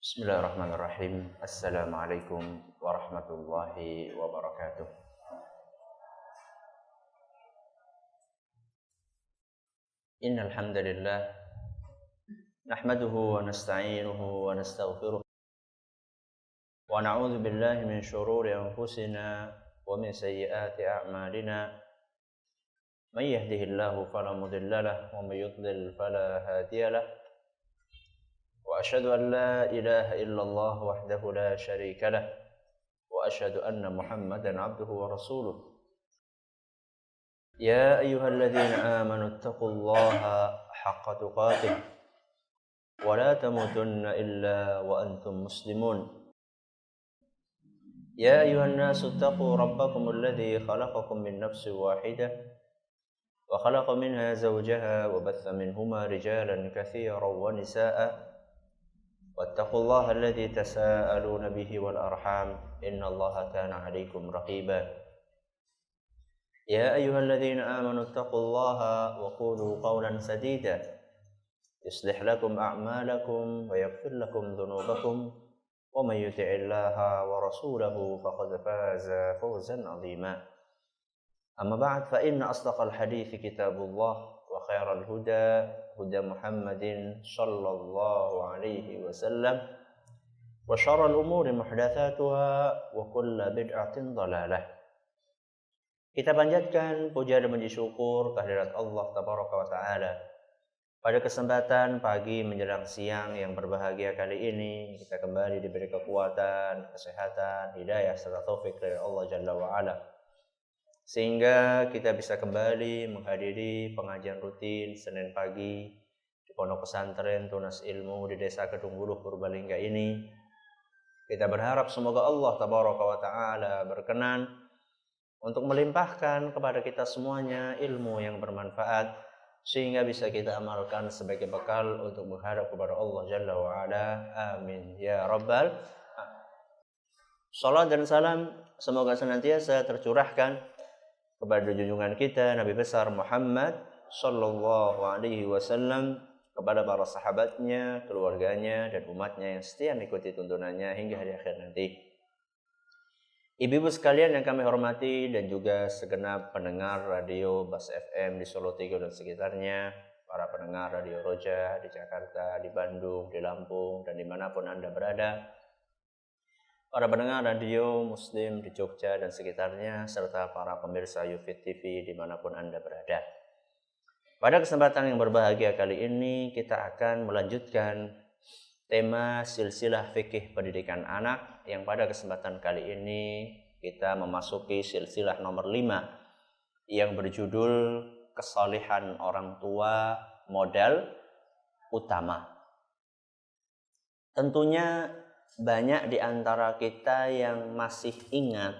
Bismillahirrahmanirrahim. Assalamualaikum warahmatullahi wabarakatuh. Innal hamdalillah nahmaduhu wa nasta'inuhu wa nastaghfiruh wa na'udzu billahi min shururi anfusina wa min sayyiati a'malina. May yahdihillahu fala mudilla lahu wa may yudlil fala hadiya lahu. وأشهد أن لا إله إلا الله وحده لا شريك له وأشهد أن محمدا عبده ورسوله يا أيها الذين آمنوا اتقوا الله حق تقاته ولا تموتن إلا وأنتم مسلمون يا أيها الناس اتقوا ربكم الذي خلقكم من نفس واحدة وخلق منها زوجها وبث منهما رجالا كثيرا ونساء واتقوا الله الذي تساءلون به والأرحام إن الله كان عليكم رقيبا يا أيها الذين آمنوا اتقوا الله وقولوا قولا سديدا يصلح لكم أعمالكم ويغفر لكم ذنوبكم ومن يطع الله ورسوله فقد فاز فوزا عظيما أما بعد فإن أصدق الحديث كتاب الله وخير الهدى هدى محمد صلى الله عليه وسلم وشر الأمور محدثاتها وكل بدعة ضلالة. Kita panjatkan puja dan puji syukur kehadirat Allah Tabaraka wa Ta'ala. Pada kesempatan pagi menjelang siang yang berbahagia kali ini, kita kembali diberi kekuatan, kesehatan, hidayah serta taufik dari Allah Jalla wa Ala, sehingga kita bisa kembali menghadiri pengajian rutin Senin pagi di Pondok Pesantren Tunas Ilmu di Desa Kedung Buluh, Purbalingga ini. Kita berharap semoga Allah Tabaraka wa Ta'ala berkenan untuk melimpahkan kepada kita semuanya ilmu yang bermanfaat, sehingga bisa kita amalkan sebagai bekal untuk menghadap kepada Allah Jalla wa Ala. Amin ya Rabbal. Salat dan salam semoga senantiasa tercurahkan kepada junjungan kita Nabi besar Muhammad sallallahu alaihi wasallam, kepada para sahabatnya, keluarganya dan umatnya yang setia mengikuti tuntunannya hingga hari akhir nanti. Ibu-ibu sekalian yang kami hormati dan juga segenap pendengar radio Bas FM di Solo Tigo dan sekitarnya, para pendengar radio Roja di Jakarta, di Bandung, di Lampung dan dimanapun Anda berada, para pendengar radio Muslim di Jogja dan sekitarnya, serta para pemirsa Yufid TV dimanapun Anda berada. Pada kesempatan yang berbahagia kali ini, kita akan melanjutkan tema silsilah fikih pendidikan anak, yang pada kesempatan kali ini kita memasuki silsilah nomor 5 yang berjudul Kesalihan Orang Tua Modal Utama. Tentunya banyak di antara kita yang masih ingat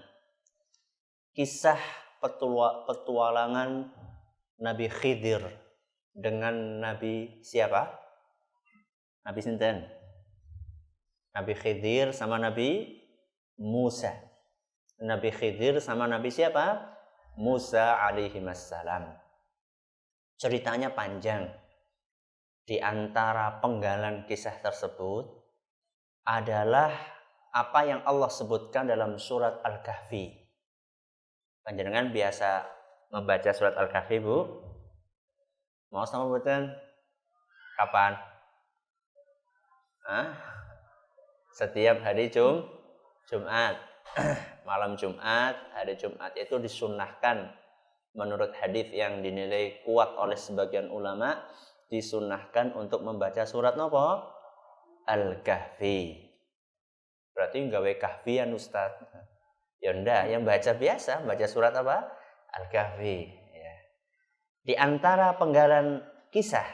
kisah petualangan Nabi Khidir dengan Nabi siapa? Nabi sinten? Nabi Khidir sama Nabi Musa. Nabi Khidir sama Nabi siapa? Musa alaihi wassalam. Ceritanya panjang. Di antara penggalan kisah tersebut adalah apa yang Allah sebutkan dalam surat Al-Kahfi. Panjenengan biasa membaca surat Al-Kahfi, Bu? Mau sama buatan? Kapan? Setiap hari Jumat. Malam Jumat, hari Jumat itu disunnahkan menurut hadis yang dinilai kuat oleh sebagian ulama, disunnahkan untuk membaca surat nopo? Al-Kahfi. Berarti gawe kahfian Ustaz. Ya ndak, yang baca biasa, baca surat apa? Al-Kahfi. Ya. Di antara penggalan kisah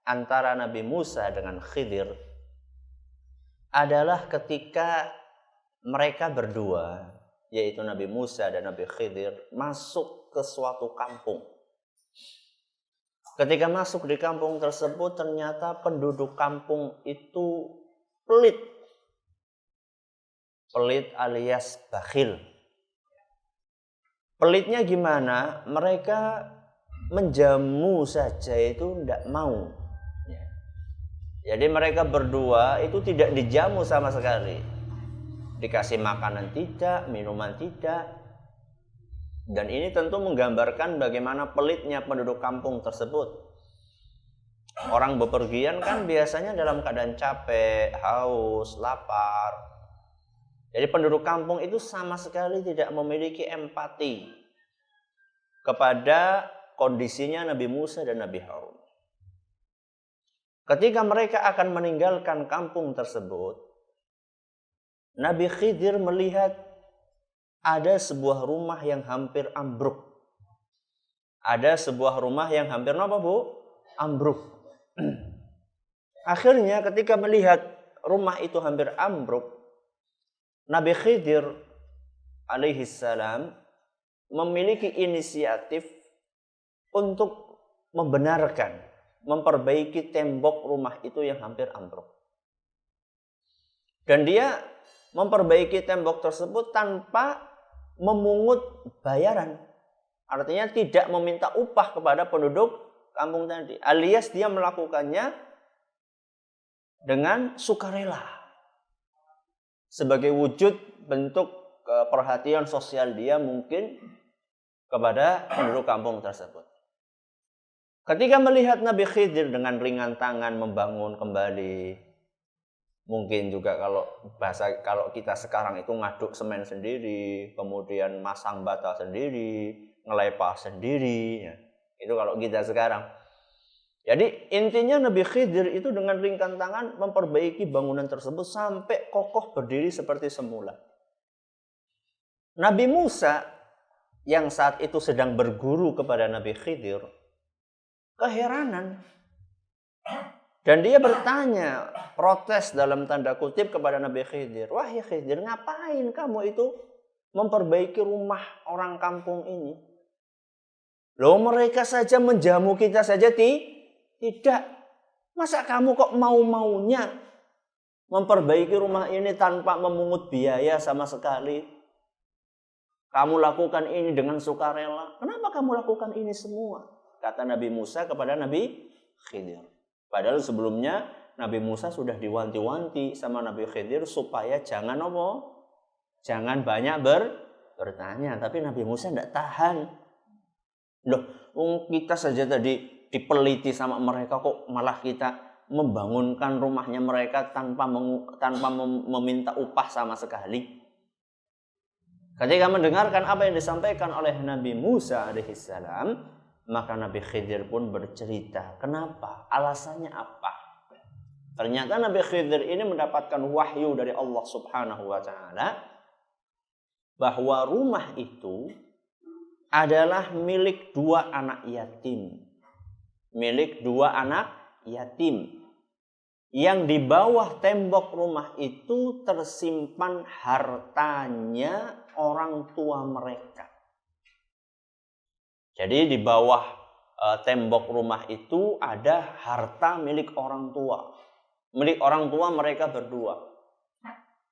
antara Nabi Musa dengan Khidir adalah ketika mereka berdua, yaitu Nabi Musa dan Nabi Khidir, masuk ke suatu kampung. Ketika masuk di kampung tersebut, ternyata penduduk kampung itu pelit. Pelit alias bakhil. Pelitnya gimana? Mereka menjamu saja itu tidak mau. Jadi mereka berdua itu tidak dijamu sama sekali. Dikasih makanan tidak, minuman tidak. Dan ini tentu menggambarkan bagaimana pelitnya penduduk kampung tersebut. Orang bepergian kan biasanya dalam keadaan capek, haus, lapar. Jadi penduduk kampung itu sama sekali tidak memiliki empati kepada kondisinya Nabi Musa dan Nabi Harun. Ketika mereka akan meninggalkan kampung tersebut, Nabi Khidir melihat ada sebuah rumah yang hampir ambruk. Ada sebuah rumah yang hampir apa, Bu? Ambruk. Akhirnya ketika melihat rumah itu hampir ambruk, Nabi Khidir alaihi salam memiliki inisiatif untuk membenarkan, memperbaiki tembok rumah itu yang hampir ambruk. Dan dia memperbaiki tembok tersebut tanpa memungut bayaran. Artinya tidak meminta upah kepada penduduk kampung tadi, alias dia melakukannya dengan sukarela sebagai wujud bentuk perhatian sosial dia mungkin kepada penduduk kampung tersebut. Ketika melihat Nabi Khidir dengan ringan tangan membangun kembali, mungkin juga kalau kita sekarang itu ngaduk semen sendiri, kemudian masang bata sendiri, ngelepas sendiri, ya. Itu kalau kita sekarang. Jadi intinya Nabi Khidir itu dengan ringan tangan memperbaiki bangunan tersebut sampai kokoh berdiri seperti semula. Nabi Musa yang saat itu sedang berguru kepada Nabi Khidir keheranan. Dan dia bertanya, protes dalam tanda kutip kepada Nabi Khidir. Wahai Khidir, ngapain kamu itu memperbaiki rumah orang kampung ini? Loh, mereka saja menjamu kita saja tidak. Masa kamu kok mau-maunya memperbaiki rumah ini tanpa memungut biaya sama sekali? Kamu lakukan ini dengan sukarela. Kenapa kamu lakukan ini semua? Kata Nabi Musa kepada Nabi Khidir. Padahal sebelumnya Nabi Musa sudah diwanti-wanti sama Nabi Khidir supaya jangan jangan banyak bertanya. Tapi Nabi Musa tidak tahan. Loh, kita saja tadi dipeliti sama mereka kok malah kita membangunkan rumahnya mereka tanpa meminta upah sama sekali. Ketika mendengarkan apa yang disampaikan oleh Nabi Musa alaihissalam, maka Nabi Khidir pun bercerita. Kenapa? Alasannya apa? Ternyata Nabi Khidir ini mendapatkan wahyu dari Allah Subhanahu wa Ta'ala bahwa rumah itu adalah milik dua anak yatim. Milik dua anak yatim. Yang di bawah tembok rumah itu tersimpan hartanya orang tua mereka. Jadi di bawah tembok rumah itu ada harta milik orang tua. Milik orang tua mereka berdua.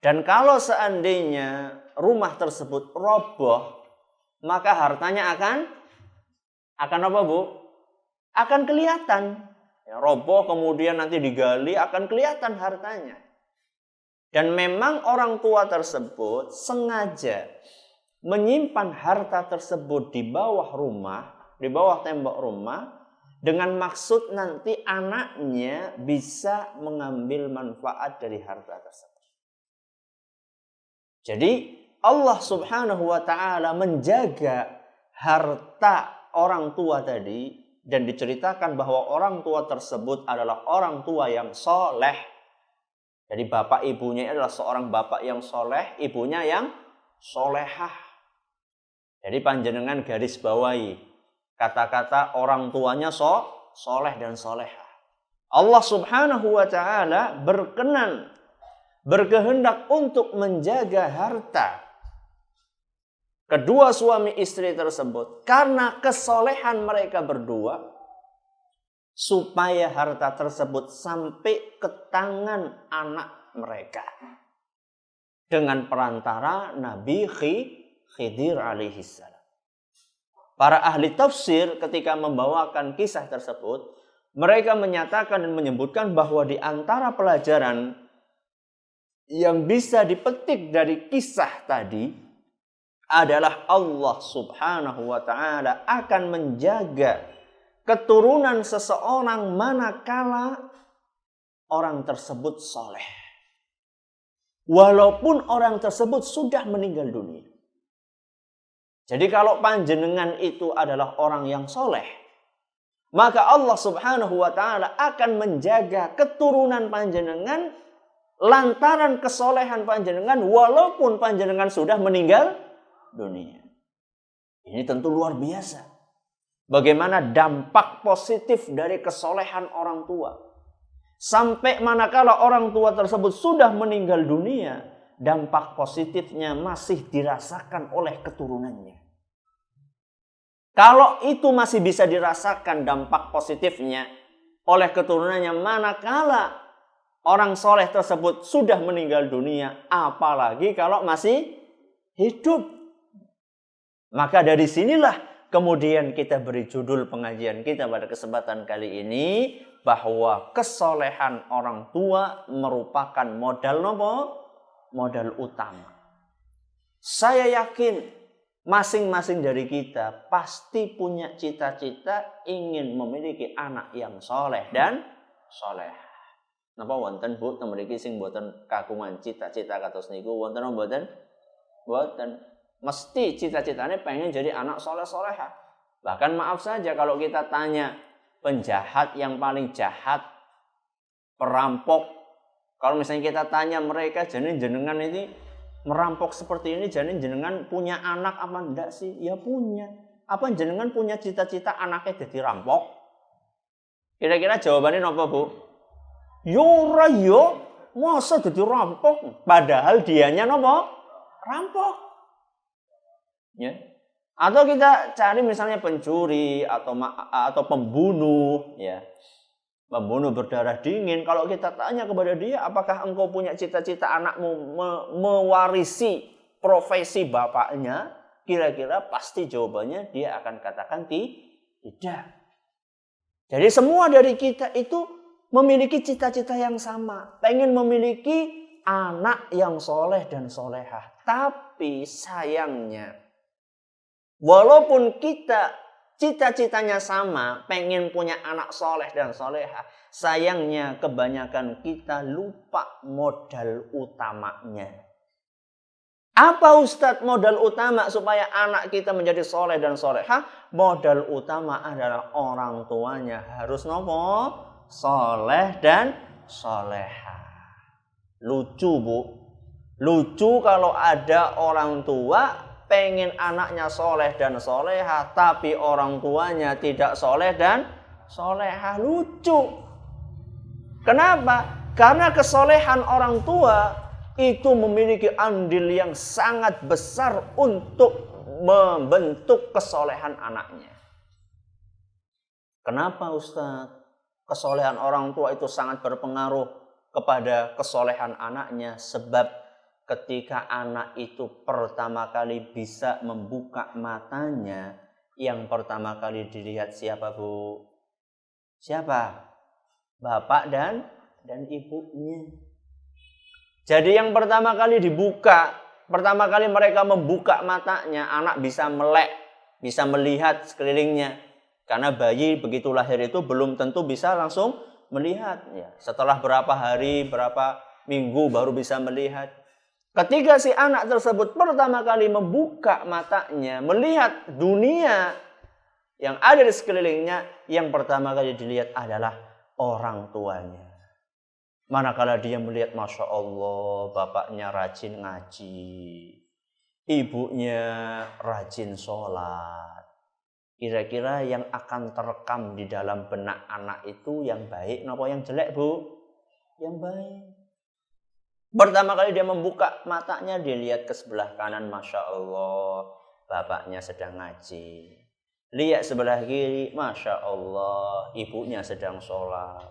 Dan kalau seandainya rumah tersebut roboh, maka hartanya akan apa, Bu? Akan kelihatan. Ya, roboh kemudian nanti digali akan kelihatan hartanya. Dan memang orang tua tersebut sengaja menyimpan harta tersebut di bawah rumah, di bawah tembok rumah, dengan maksud nanti anaknya bisa mengambil manfaat dari harta tersebut. Jadi Allah Subhanahu wa Ta'ala menjaga harta orang tua tadi, dan diceritakan bahwa orang tua tersebut adalah orang tua yang soleh. Jadi bapak ibunya adalah seorang bapak yang soleh, ibunya yang solehah. Jadi panjenengan garis bawahi kata-kata orang tuanya soleh dan solehah. Allah Subhanahu wa Ta'ala berkehendak untuk menjaga harta kedua suami istri tersebut karena kesolehan mereka berdua, supaya harta tersebut sampai ke tangan anak mereka dengan perantara Nabi Khidir alaihissalam. Para ahli tafsir ketika membawakan kisah tersebut Mereka menyatakan dan menyebutkan bahwa di antara pelajaran yang bisa dipetik dari kisah tadi adalah Allah Subhanahu wa ta'ala akan menjaga keturunan seseorang manakala orang tersebut soleh. Walaupun orang tersebut sudah meninggal dunia. Jadi kalau panjenengan itu adalah orang yang soleh, maka Allah Subhanahu wa ta'ala akan menjaga keturunan panjenengan lantaran kesolehan panjenengan walaupun panjenengan sudah meninggal dunia. Ini tentu luar biasa. Bagaimana dampak positif dari kesolehan orang tua. Sampai manakala orang tua tersebut sudah meninggal dunia, dampak positifnya masih dirasakan oleh keturunannya. Kalau itu masih bisa dirasakan dampak positifnya oleh keturunannya manakala orang soleh tersebut sudah meninggal dunia, apalagi kalau masih hidup. Maka dari sinilah kemudian kita beri judul pengajian kita pada kesempatan kali ini, bahwa kesolehan orang tua merupakan modal nopo? Modal utama. Saya yakin masing-masing dari kita pasti punya cita-cita ingin memiliki anak yang soleh dan soleh. Napa wonten Bu mriki sing mboten kagungan cita-cita kados niku wonten mboten? Mboten. Mesti cita-citanya pengen jadi anak soleh-soleha. Bahkan maaf saja kalau kita tanya penjahat yang paling jahat, perampok, kalau misalnya kita tanya mereka, jadi jenengan ini merampok seperti ini, jadi jenengan punya anak apa enggak sih? Ya punya. Apa jenengan punya cita-cita anaknya jadi rampok? Kira-kira jawabannya apa Bu? Yora yo, masa jadi rampok? Padahal dianya apa? Rampok. Ya. Atau kita cari misalnya pencuri atau pembunuh, ya. Pembunuh berdarah dingin. Kalau kita tanya kepada dia, apakah engkau punya cita-cita anakmu mewarisi profesi bapaknya? Kira-kira pasti jawabannya dia akan katakan tidak. Jadi semua dari kita itu memiliki cita-cita yang sama. Pengen memiliki anak yang soleh dan solehah. Tapi sayangnya, walaupun kita cita-citanya sama, pengen punya anak soleh dan soleha, sayangnya kebanyakan kita lupa modal utamanya. Apa Ustadz modal utama supaya anak kita menjadi soleh dan soleha? Modal utama adalah orang tuanya harus nopo? Soleh dan soleha. Lucu Bu. Lucu kalau ada orang tua pengen anaknya soleh dan soleha, tapi orang tuanya tidak soleh dan soleha. Lucu. Kenapa? Karena kesolehan orang tua itu memiliki andil yang sangat besar untuk membentuk kesolehan anaknya. Kenapa Ustadz? Kesolehan orang tua itu sangat berpengaruh kepada kesolehan anaknya. Sebab ketika anak itu pertama kali bisa membuka matanya, yang pertama kali dilihat siapa Bu? Siapa? Bapak dan ibunya. Jadi yang pertama kali dibuka, pertama kali mereka membuka matanya, anak bisa melek, bisa melihat sekelilingnya. Karena bayi begitu lahir itu belum tentu bisa langsung melihat. Ya, setelah berapa hari, berapa minggu baru bisa melihat. Ketika si anak tersebut pertama kali membuka matanya, melihat dunia yang ada di sekelilingnya, yang pertama kali dilihat adalah orang tuanya. Manakala dia melihat, Masya Allah, bapaknya rajin ngaji, ibunya rajin sholat. Kira-kira yang akan terekam di dalam benak anak itu yang baik, napa yang jelek Bu? Yang baik. Pertama kali dia membuka matanya, dia lihat ke sebelah kanan, Masya Allah, bapaknya sedang ngaji. Lihat sebelah kiri, Masya Allah, ibunya sedang sholat.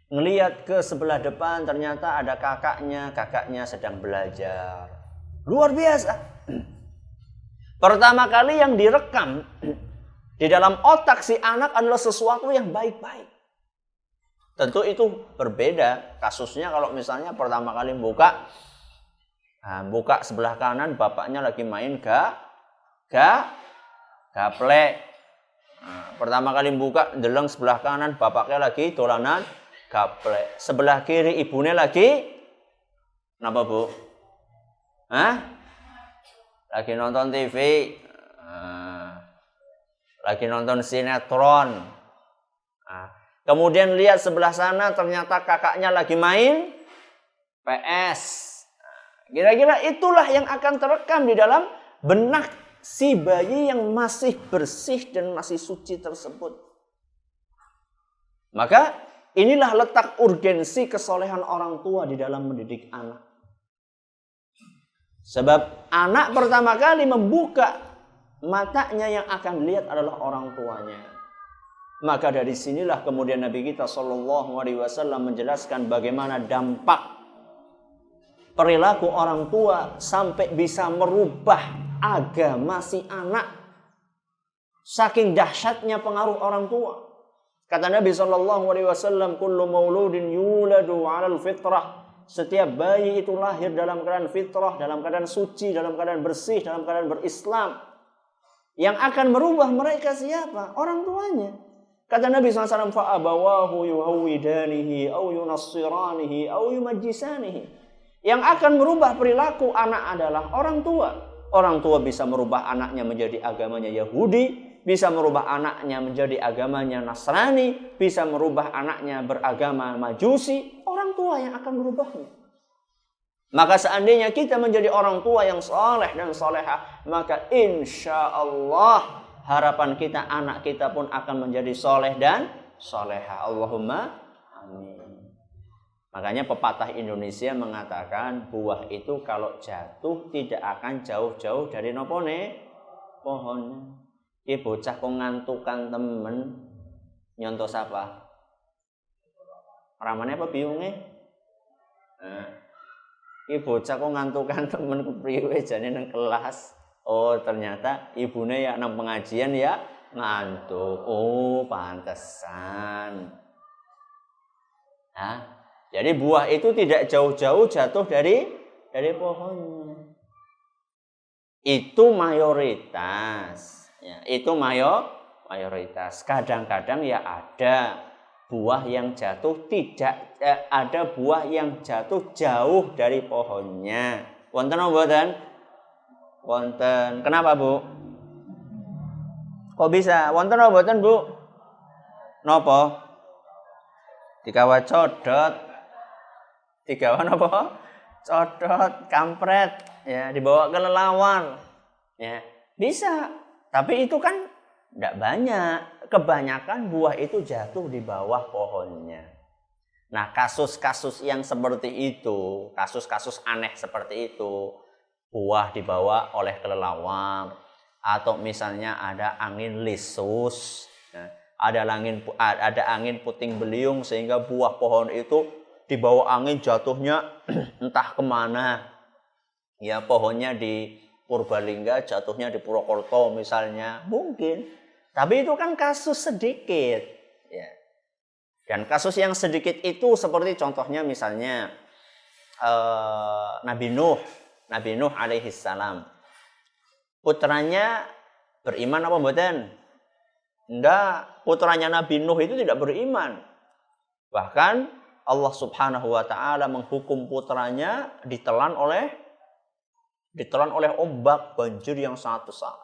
Ngelihat ke sebelah depan, ternyata ada kakaknya sedang belajar. Luar biasa. Pertama kali yang direkam di dalam otak si anak adalah sesuatu yang baik-baik. Tentu itu berbeda kasusnya kalau misalnya pertama kali buka sebelah kanan bapaknya lagi main gaplek. Pertama kali buka deleng sebelah kanan bapaknya lagi dolanan gaplek. Sebelah kiri ibunya lagi kenapa, Bu? Lagi nonton TV. Lagi nonton sinetron. Kemudian lihat sebelah sana ternyata kakaknya lagi main PS. Kira-kira itulah yang akan terekam di dalam benak si bayi yang masih bersih dan masih suci tersebut. Maka inilah letak urgensi kesolehan orang tua di dalam mendidik anak. Sebab anak pertama kali membuka matanya yang akan dilihat adalah orang tuanya. Maka dari sinilah kemudian Nabi kita SAW menjelaskan bagaimana dampak perilaku orang tua sampai bisa merubah agama si anak. Saking dahsyatnya pengaruh orang tua. Kata Nabi SAW, kullu mauludin yuladu 'alal fitrah. Setiap bayi itu lahir dalam keadaan fitrah, dalam keadaan suci, dalam keadaan bersih, dalam keadaan berislam. Yang akan merubah mereka siapa? Orang tuanya. Kata Nabi SAW, fa'abawahu yuhawidanihi, au yunassiranihi, au yumajjisanihi. Yang akan merubah perilaku anak adalah orang tua. Orang tua bisa merubah anaknya menjadi agamanya Yahudi, bisa merubah anaknya menjadi agamanya Nasrani, bisa merubah anaknya beragama Majusi. Orang tua yang akan merubahnya. Maka seandainya kita menjadi orang tua yang saleh dan salehah, maka insya Allah harapan kita anak kita pun akan menjadi saleh dan salehah. Allahumma amin. Makanya pepatah Indonesia mengatakan buah itu kalau jatuh tidak akan jauh-jauh dari nopone pohon. Ki bocah kok ngantukan temen nyontos apa? Ramane apa biunge? Ki bocah kok ngantukan temen kepriwe jane nang kelas. Oh, ternyata ibune ya nang pengajian ya ngantuk. Oh, pantesan. Jadi buah itu tidak jauh-jauh jatuh dari pohonnya. Itu mayoritas. Ya, itu mayoritas. Kadang-kadang ya ada buah yang jatuh ada buah yang jatuh jauh dari pohonnya. Wonten apa mboten? Wonten. Kenapa, Bu? Kok bisa? Wonten apa mboten, Bu? Napa? Dikawa codot. Digawan apa? Codot, kampret, ya, dibawa ke lelawar. Ya, bisa. Tapi itu kan tidak banyak. Kebanyakan buah itu jatuh di bawah pohonnya. Nah, kasus-kasus yang seperti itu, kasus-kasus aneh seperti itu, buah dibawa oleh kelelawar, atau misalnya ada angin lisus, ya, ada angin puting beliung sehingga buah pohon itu dibawa angin jatuhnya entah kemana. Ya, pohonnya di Purbalingga jatuhnya di Purwokerto misalnya, mungkin. Tapi itu kan kasus sedikit. Ya. Dan kasus yang sedikit itu seperti contohnya misalnya Nabi Nuh alaihi salam. Putranya beriman apa mboten? Enggak, putranya Nabi Nuh itu tidak beriman. Bahkan Allah Subhanahu wa taala menghukum putranya ditelan oleh ombak banjir yang sangat besar.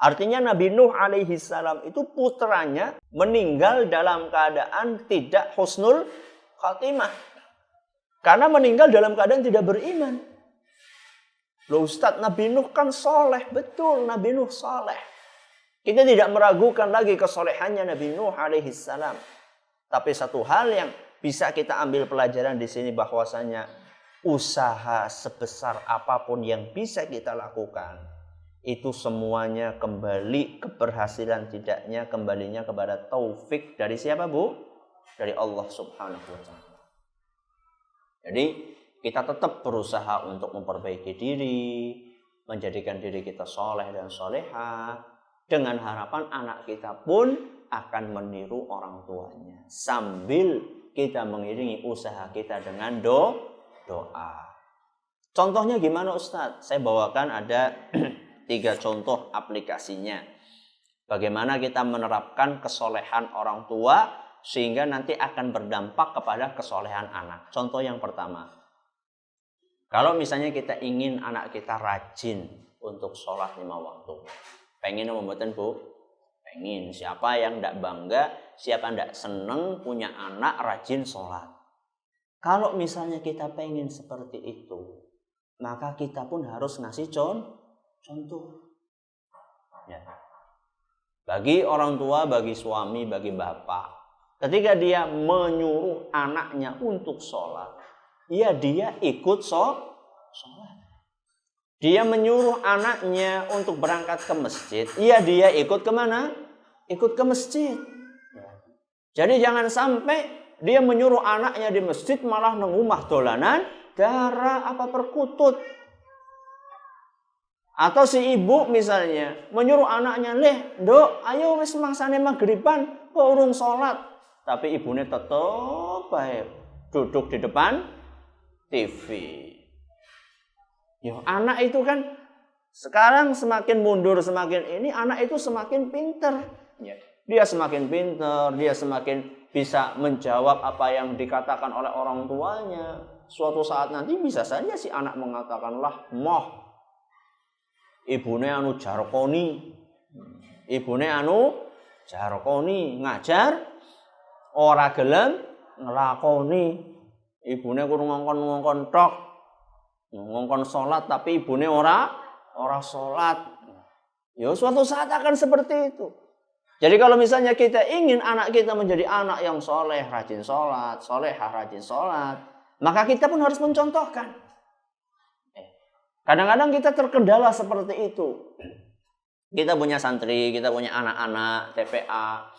Artinya Nabi Nuh alaihi salam itu putranya meninggal dalam keadaan tidak husnul khatimah. Karena meninggal dalam keadaan tidak beriman. Loh Ustaz, Nabi Nuh kan soleh. Betul, Nabi Nuh soleh. Kita tidak meragukan lagi kesolehannya Nabi Nuh alaihi salam. Tapi satu hal yang bisa kita ambil pelajaran di sini bahwasanya usaha sebesar apapun yang bisa kita lakukan itu semuanya kembali keberhasilan tidaknya kembalinya kepada taufik dari siapa, Bu? Dari Allah Subhanahu wa taala. Jadi kita tetap berusaha untuk memperbaiki diri, menjadikan diri kita soleh dan solehah, dengan harapan anak kita pun akan meniru orang tuanya sambil kita mengiringi usaha kita dengan doa. Contohnya gimana Ustadz? Saya bawakan ada 3 contoh aplikasinya. Bagaimana kita menerapkan kesolehan orang tua sehingga nanti akan berdampak kepada kesolehan anak. Contoh yang pertama. Kalau misalnya kita ingin anak kita rajin untuk sholat 5 waktu. Pengen membuatkan Bu? Pengen. Siapa yang tidak bangga, siapa yang tidak seneng punya anak rajin sholat. Kalau misalnya kita pengen seperti itu, maka kita pun harus ngasih contoh. Ya. Bagi orang tua, bagi suami, bagi bapak, ketika dia menyuruh anaknya untuk sholat, ya dia ikut sholat. Dia menyuruh anaknya untuk berangkat ke masjid. Iya, dia ikut kemana? Ikut ke masjid. Jadi jangan sampai dia menyuruh anaknya di masjid malah nengumah dolanan darah apa perkutut. Atau si ibu misalnya menyuruh anaknya, Dok, ayo wis mangsane maghriban, kok urung sholat. Tapi ibunya tetap baik duduk di depan TV. Ya, anak itu kan sekarang semakin mundur, semakin ini anak itu semakin pinter. Ya. Dia semakin pinter, dia semakin bisa menjawab apa yang dikatakan oleh orang tuanya. Suatu saat nanti bisa saja si anak mengatakan, moh ibune anu jarkoni. Ibune anu jarkoni ngajar ora gelem nglakoni. Ibune kudu ngongkon-ngongkon tok. Ngongkon sholat tapi ibune ora sholat. Ya suatu saat akan seperti itu. Jadi kalau misalnya kita ingin anak kita menjadi anak yang soleh, rajin sholat, solehah rajin sholat, maka kita pun harus mencontohkan. Kadang-kadang kita terkendala seperti itu. Kita punya santri, kita punya anak-anak, TPA.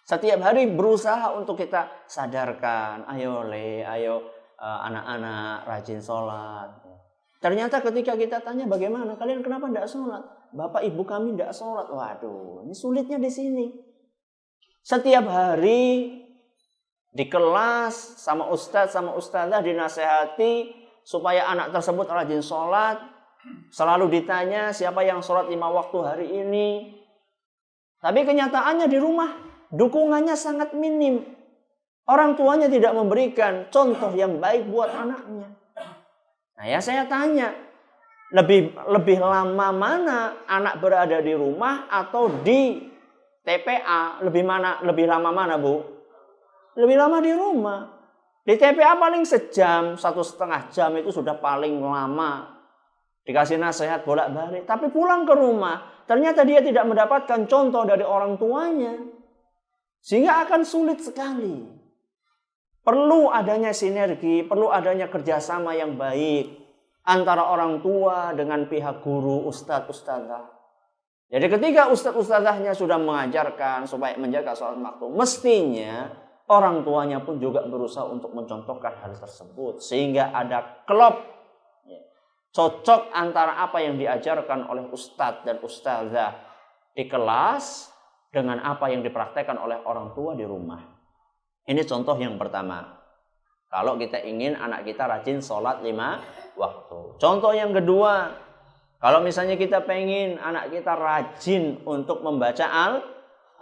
Setiap hari berusaha untuk kita sadarkan, ayo anak-anak rajin sholat. Ternyata ketika kita tanya bagaimana, kalian kenapa tidak sholat? Bapak ibu kami tidak sholat. Waduh, ini sulitnya di sini. Setiap hari di kelas sama ustadz sama ustadzah dinasehati supaya anak tersebut rajin sholat. Selalu ditanya siapa yang sholat 5 waktu hari ini. Tapi kenyataannya di rumah dukungannya sangat minim. Orang tuanya tidak memberikan contoh yang baik buat anaknya. Nah ya saya tanya, lebih lama mana anak berada di rumah atau di TPA? Lebih lama mana Bu? Lebih lama di rumah. Di TPA paling sejam, 1,5 jam itu sudah paling lama. Dikasih nasihat bolak-balik. Tapi pulang ke rumah, ternyata dia tidak mendapatkan contoh dari orang tuanya. Sehingga akan sulit sekali. Perlu adanya sinergi, perlu adanya kerjasama yang baik antara orang tua dengan pihak guru, ustadz-ustadzah. Jadi ketika ustadz-ustadzahnya sudah mengajarkan supaya menjaga sholat waktu, mestinya orang tuanya pun juga berusaha untuk mencontohkan hal tersebut. Sehingga ada klop, cocok antara apa yang diajarkan oleh ustadz dan ustadzah di kelas dengan apa yang dipraktekkan oleh orang tua di rumah. Ini contoh yang pertama. Kalau kita ingin anak kita rajin sholat 5 waktu. Contoh yang kedua. Kalau misalnya kita pengen anak kita rajin untuk membaca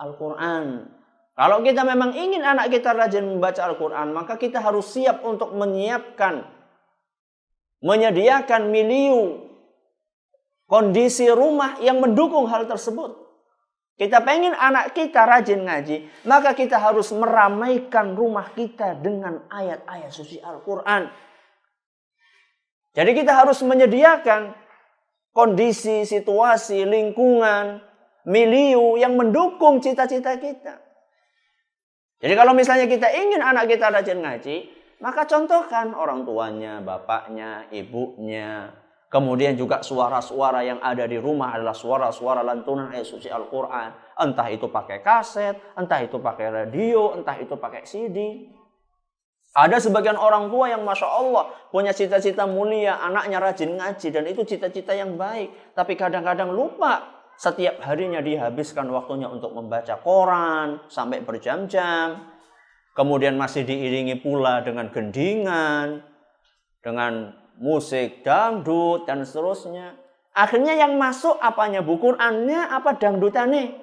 Al-Quran. Kalau kita memang ingin anak kita rajin membaca Al-Quran, maka kita harus siap untuk menyediakan milieu kondisi rumah yang mendukung hal tersebut. Kita pengen anak kita rajin ngaji, maka kita harus meramaikan rumah kita dengan ayat-ayat suci Al-Quran. Jadi kita harus menyediakan kondisi, situasi, lingkungan, milieu yang mendukung cita-cita kita. Jadi kalau misalnya kita ingin anak kita rajin ngaji, maka contohkan orang tuanya, bapaknya, ibunya. Kemudian juga suara-suara yang ada di rumah adalah suara-suara lantunan ayat suci Al-Quran. Entah itu pakai kaset, entah itu pakai radio, entah itu pakai CD. Ada sebagian orang tua yang Masya Allah punya cita-cita mulia, anaknya rajin ngaji dan itu cita-cita yang baik. Tapi kadang-kadang lupa setiap harinya dihabiskan waktunya untuk membaca koran sampai berjam-jam. kemudian masih diiringi pula dengan gendingan, dengan musik dangdut dan seterusnya. Akhirnya yang masuk apanya? Qurannya apa dangdutane?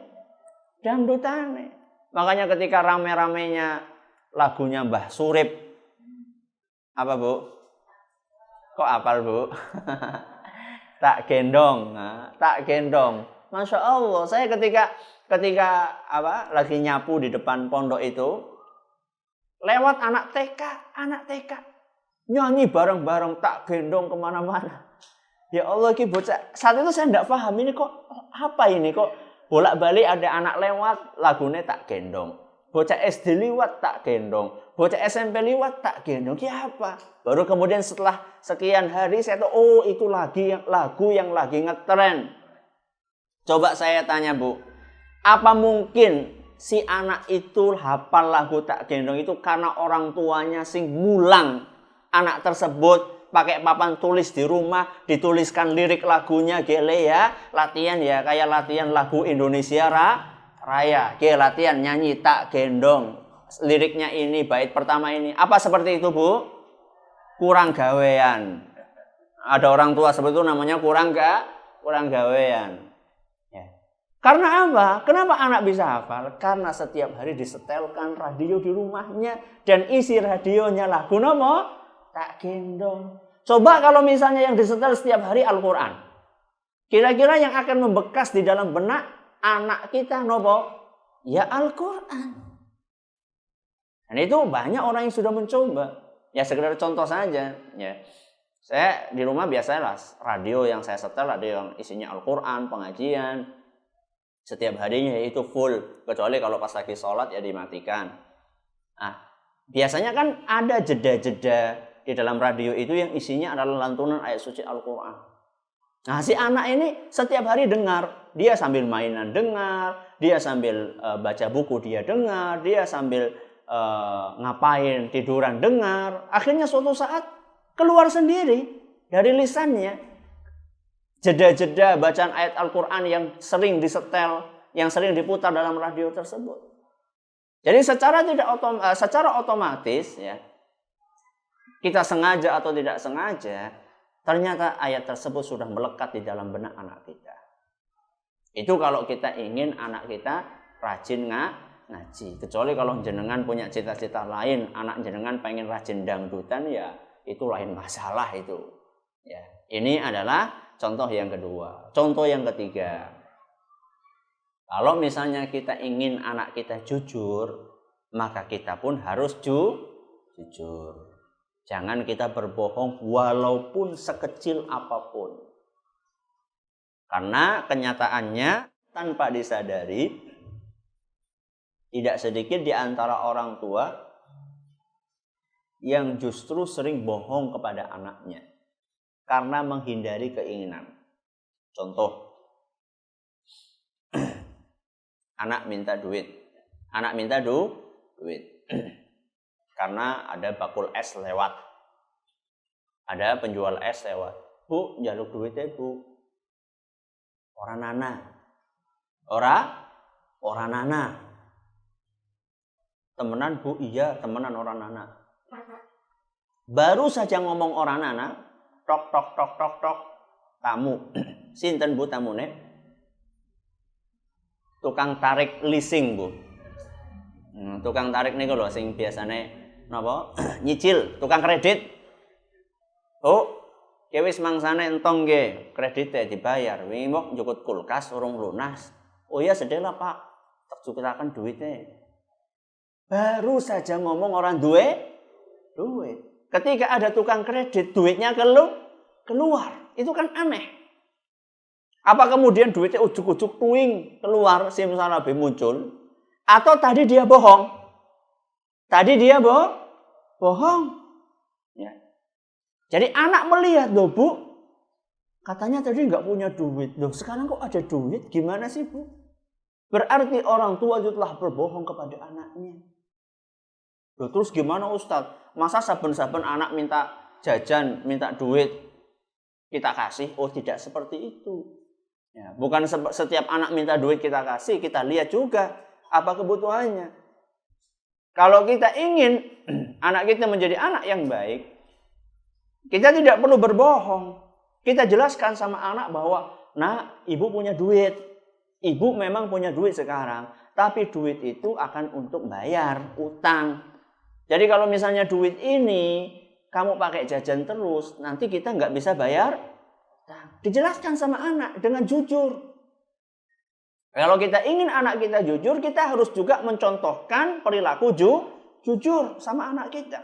Dangdutane. Makanya ketika rame-ramenya lagunya Mbah Surip, apa Bu? Kok apal Bu? Tak gendong, nah, tak gendong. Masya Allah, saya ketika lagi nyapu di depan pondok itu, lewat anak TK nyanyi bareng-bareng tak gendong kemana-mana. Ya Allah, ini bocah. Saat itu saya tidak paham ini kok apa ini kok bolak-balik ada anak lewat lagunya tak gendong. Bocah SD liwat tak gendong. Bocah SMP liwat tak gendong. Ini apa? Baru kemudian setelah sekian hari saya tahu, oh itu lagu yang lagi ngetren. Coba saya tanya Bu, apa mungkin si anak itu hafal lagu tak gendong itu karena orang tuanya sing mulang anak tersebut pakai papan tulis di rumah, dituliskan lirik lagunya gele ya, latihan ya kayak latihan lagu Indonesia Raya, latihan nyanyi tak gendong. Liriknya ini, bait pertama ini. Apa seperti itu Bu? Kurang gawean. Ada orang tua seperti itu namanya kurang gawean. Ya. Karena apa? Kenapa anak bisa hafal? Karena setiap hari disetelkan radio di rumahnya dan isi radionya lagu nopo? Tak gendong. Coba kalau misalnya yang disetel setiap hari Al-Quran. Kira-kira yang akan membekas di dalam benak anak kita nopo? Ya Al-Quran. Dan itu banyak orang yang sudah mencoba. Ya sekedar contoh saja. Ya. Saya di rumah biasanya radio yang saya setel, radio yang isinya Al-Quran, pengajian. Setiap harinya itu full. Kecuali kalau pas lagi sholat ya dimatikan. Nah, biasanya kan ada jeda-jeda di dalam radio itu yang isinya adalah lantunan ayat suci Al-Quran. Nah si anak ini setiap hari dengar. Dia sambil mainan dengar. Dia sambil baca buku dia dengar. Dia sambil ngapain tiduran dengar. Akhirnya suatu saat keluar sendiri dari lisannya. Jeda-jeda bacaan ayat Al-Quran yang sering disetel. Yang sering diputar dalam radio tersebut. Jadi secara otomatis ya. Kita sengaja atau tidak sengaja. Ternyata ayat tersebut sudah melekat di dalam benak anak kita. Itu kalau kita ingin anak kita rajin ngaji. Kecuali kalau jenengan punya cita-cita lain, anak jenengan pengen rajin dangdutan, ya itu lain masalah itu. Ya, ini adalah contoh yang kedua. Contoh yang ketiga. Kalau misalnya kita ingin anak kita jujur, maka kita pun harus jujur. Jangan kita berbohong walaupun sekecil apapun. Karena kenyataannya tanpa disadari, tidak sedikit di antara orang tua yang justru sering bohong kepada anaknya. Karena menghindari keinginan. Contoh, anak minta duit. Anak minta duit. Karena ada bakul es lewat. Ada penjual es lewat. Bu, njaluk duitnya Bu. Ora nana. Ora nana. Temenan Bu, iya temenan ora nana. Baru saja ngomong ora nana, tok. Tamu. Sinten Bu tamune? Tukang tarik leasing Bu. Tukang tarik niku lho sing biasane napa? Nyicil, tukang kredit. Oh, kowe wis mangsane entong nggih, kredite dibayar. Wingi mok njukut kulkas urung lunas. Oh iya sedela Pak. Tak cukuraken duitnya. Baru saja ngomong orang duit. Ketika ada tukang kredit, duitnya keluar. Itu kan aneh. Apa kemudian duitnya ujuk-ujuk tuing keluar simsalabim muncul? Atau tadi dia bohong? Bohong. Ya. Jadi anak melihat, loh Bu, katanya tadi nggak punya duit. Loh sekarang kok ada duit? Gimana sih Bu? Berarti orang tua itu telah berbohong kepada anaknya. Loh terus gimana Ustadz? Masa saben-saben anak minta jajan, minta duit, kita kasih? Oh tidak seperti itu. Ya, bukan setiap anak minta duit kita kasih, kita lihat juga apa kebutuhannya. Kalau kita ingin anak kita menjadi anak yang baik, kita tidak perlu berbohong. Kita jelaskan sama anak bahwa, "Nak, ibu punya duit. Ibu memang punya duit sekarang, tapi duit itu akan untuk bayar utang. Jadi kalau misalnya duit ini kamu pakai jajan terus, nanti kita nggak bisa bayar." Dijelaskan sama anak dengan jujur. Kalau kita ingin anak kita jujur, kita harus juga mencontohkan perilaku jujur sama anak kita.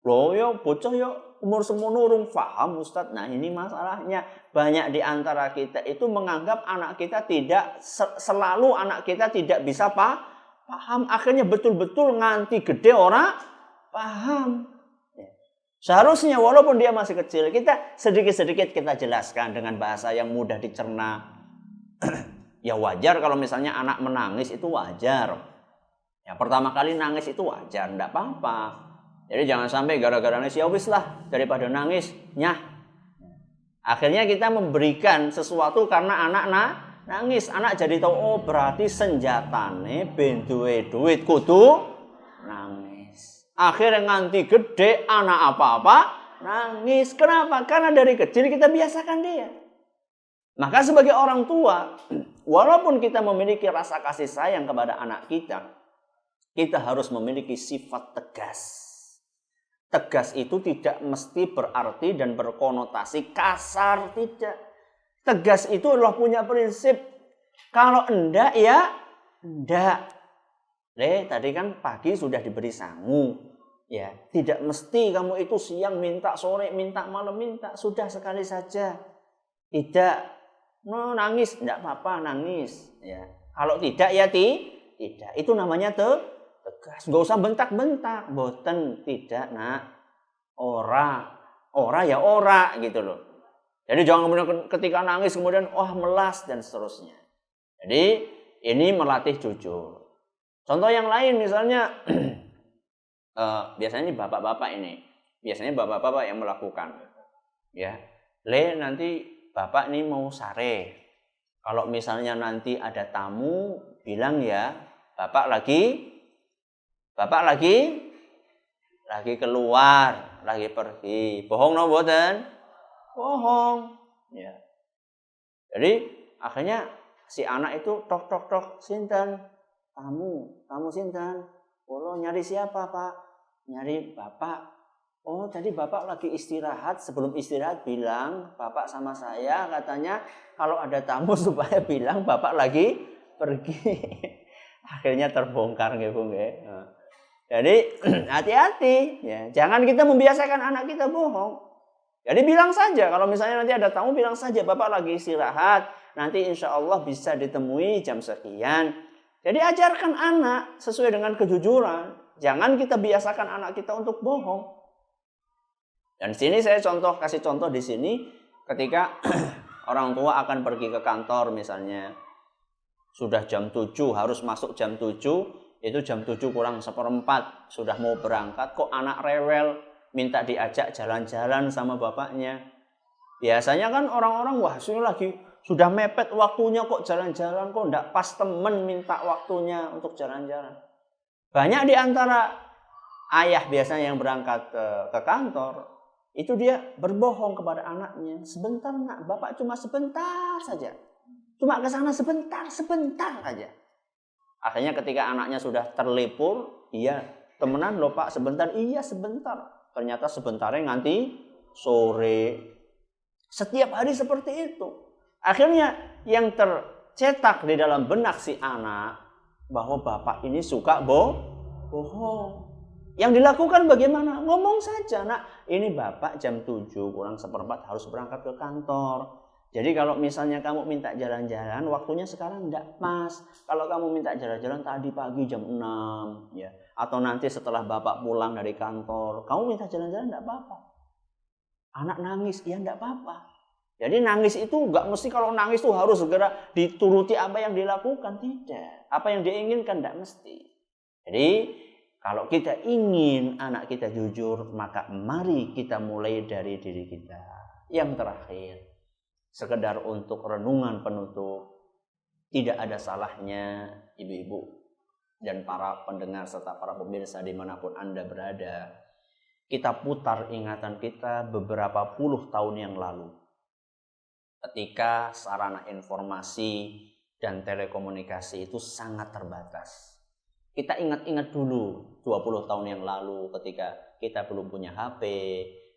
Loh yo, bocah yo umur semono urung paham Ustaz. Nah ini masalahnya. Banyak di antara kita itu menganggap anak kita tidak, selalu anak kita tidak bisa paham. Akhirnya betul-betul nganti gede orang paham. Seharusnya walaupun dia masih kecil, kita sedikit-sedikit kita jelaskan dengan bahasa yang mudah dicerna. Ya wajar kalau misalnya anak menangis itu wajar. Ya pertama kali nangis itu wajar, enggak apa-apa. Jadi jangan sampai gara-gara nangis, ya wis lah daripada nangis, nyah. Akhirnya kita memberikan sesuatu karena anak nangis. Anak jadi tahu, oh berarti senjatane ben duwe duit kudu nangis. Akhirnya nganti gede anak apa-apa nangis. Kenapa? Karena dari kecil kita biasakan dia. Maka sebagai orang tua, walaupun kita memiliki rasa kasih sayang kepada anak kita harus memiliki sifat tegas. Tegas itu tidak mesti berarti dan berkonotasi kasar, tidak. Tegas itu adalah punya prinsip. Kalau enggak ya enggak. Tadi kan pagi sudah diberi sangu. Ya, tidak mesti kamu itu siang minta, sore minta, malam minta. Sudah sekali saja. Tidak. No, nangis, enggak apa-apa, nangis. Ya. Kalau tidak ya tidak. Itu namanya tegas. Enggak usah bentak-bentak. Boten, tidak, Nak. Ora ya ora gitu loh. Jadi jangan kemudian ketika nangis kemudian wah melas dan seterusnya. Jadi ini melatih jujur. Contoh yang lain misalnya biasanya bapak-bapak ini. Biasanya bapak-bapak yang melakukan. Ya. Nanti Bapak ini mau sare. Kalau misalnya nanti ada tamu, bilang ya, Bapak lagi keluar, lagi pergi. Bohong no mboten? Bohong. Ya. Jadi akhirnya si anak itu tok sinten? Tamu sinten? Kula nyari siapa, Pak? Nyari Bapak. Oh, tadi Bapak lagi istirahat. Sebelum istirahat bilang, Bapak sama saya katanya kalau ada tamu supaya bilang Bapak lagi pergi. Akhirnya terbongkar nggih, Bu nggih. Jadi hati-hati ya. Jangan kita membiasakan anak kita bohong. Jadi bilang saja kalau misalnya nanti ada tamu bilang saja Bapak lagi istirahat. Nanti insya Allah bisa ditemui jam sekian. Jadi ajarkan anak sesuai dengan kejujuran. Jangan kita biasakan anak kita untuk bohong. Dan di sini saya kasih contoh di sini ketika orang tua akan pergi ke kantor misalnya. Sudah jam 7, harus masuk jam 7, itu jam 7 kurang 1/4, sudah mau berangkat kok anak rewel, minta diajak jalan-jalan sama bapaknya. Biasanya kan orang-orang wah sini lagi sudah mepet waktunya kok jalan-jalan, kok enggak pas temen minta waktunya untuk jalan-jalan. Banyak di antara ayah biasanya yang berangkat ke kantor, itu dia berbohong kepada anaknya. Sebentar nak, Bapak cuma sebentar saja. Cuma ke sana sebentar saja. Akhirnya ketika anaknya sudah terlepur, iya temenan loh Pak sebentar, iya sebentar. Ternyata sebentarnya nganti sore. Setiap hari seperti itu. Akhirnya yang tercetak di dalam benak si anak bahwa Bapak ini suka bohong. Yang dilakukan bagaimana? Ngomong saja, Nak. Ini Bapak jam 7 kurang 1/4 harus berangkat ke kantor. Jadi kalau misalnya kamu minta jalan-jalan, waktunya sekarang enggak pas. Kalau kamu minta jalan-jalan tadi pagi jam 6, ya. Atau nanti setelah Bapak pulang dari kantor, kamu minta jalan-jalan enggak apa-apa. Anak nangis, ya enggak apa-apa. Jadi nangis itu enggak mesti kalau nangis itu harus segera dituruti apa yang dilakukan, tidak. Apa yang diinginkan enggak mesti. Jadi kalau kita ingin anak kita jujur, maka mari kita mulai dari diri kita. Yang terakhir, sekedar untuk renungan penutup, tidak ada salahnya ibu-ibu dan para pendengar serta para pemirsa dimanapun Anda berada, kita putar ingatan kita beberapa puluh tahun yang lalu. Ketika sarana informasi dan telekomunikasi itu sangat terbatas. Kita ingat-ingat dulu 20 tahun yang lalu ketika kita belum punya HP,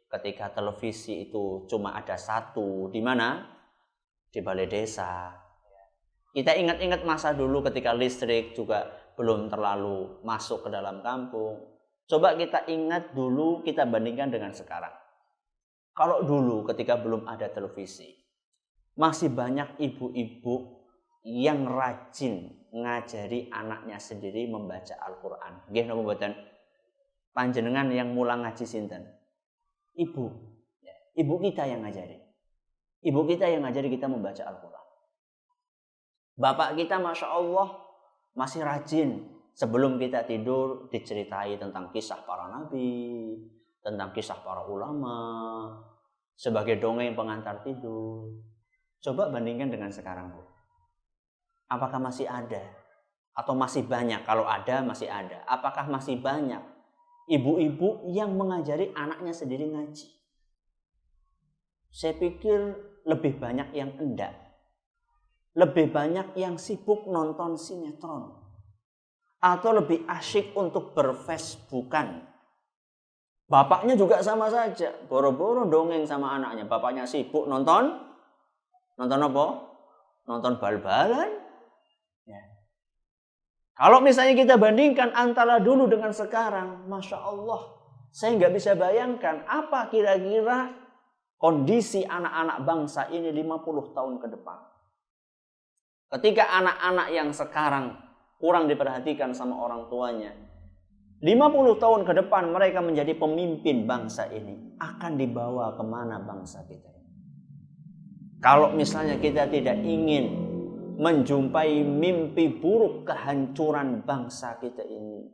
ketika televisi itu cuma ada satu, di mana? Di balai desa. Kita ingat-ingat masa dulu ketika listrik juga belum terlalu masuk ke dalam kampung. Coba kita ingat dulu, kita bandingkan dengan sekarang. Kalau dulu ketika belum ada televisi, masih banyak ibu-ibu yang rajin ngajari anaknya sendiri membaca Al-Quran. Nggih napa mboten? Panjenengan yang mulang ngaji sinten? Ibu. Ibu kita yang ngajari. Ibu kita yang ngajari kita membaca Al-Quran. Bapak kita Masya Allah masih rajin. Sebelum kita tidur diceritai tentang kisah para nabi, tentang kisah para ulama, sebagai dongeng pengantar tidur. Coba bandingkan dengan sekarang, Bu. Apakah masih ada? Atau masih banyak? Kalau ada, masih ada. Apakah masih banyak ibu-ibu yang mengajari anaknya sendiri ngaji? Saya pikir lebih banyak yang enggak. Lebih banyak yang sibuk nonton sinetron. Atau lebih asyik untuk berfacebookan. Bapaknya juga sama saja. Boro-boro dongeng sama anaknya. Bapaknya sibuk nonton. Nonton apa? Nonton bal-balan. Ya. Kalau misalnya kita bandingkan antara dulu dengan sekarang, Masya Allah, saya nggak bisa bayangkan apa kira-kira kondisi anak-anak bangsa ini 50 tahun ke depan. Ketika anak-anak yang sekarang kurang diperhatikan sama orang tuanya, 50 tahun ke depan mereka menjadi pemimpin bangsa ini, akan dibawa kemana bangsa kita ini? Kalau misalnya kita tidak ingin menjumpai mimpi buruk kehancuran bangsa kita ini,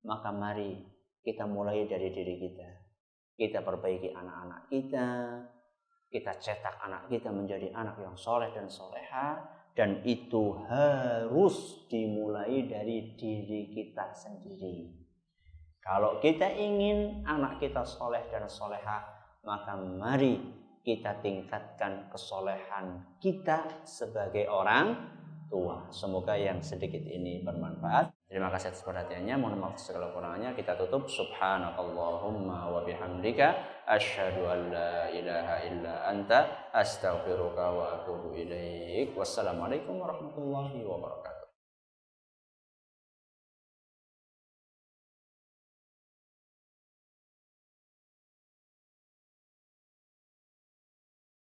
maka mari kita mulai dari diri kita. Kita perbaiki anak-anak kita, kita cetak anak kita menjadi anak yang soleh dan soleha, dan itu harus dimulai dari diri kita sendiri. Kalau kita ingin anak kita soleh dan soleha, maka mari kita tingkatkan kesolehan kita sebagai orang tua. Semoga yang sedikit ini bermanfaat. Terima kasih atas perhatiannya. Mohon maaf segala kurangnya. Kita tutup. Subhanakallahumma wa bihamdika asyhadu an la ilaha illa anta astaghfiruka wa atubu ilaik. Wassalamualaikum warahmatullahi wabarakatuh.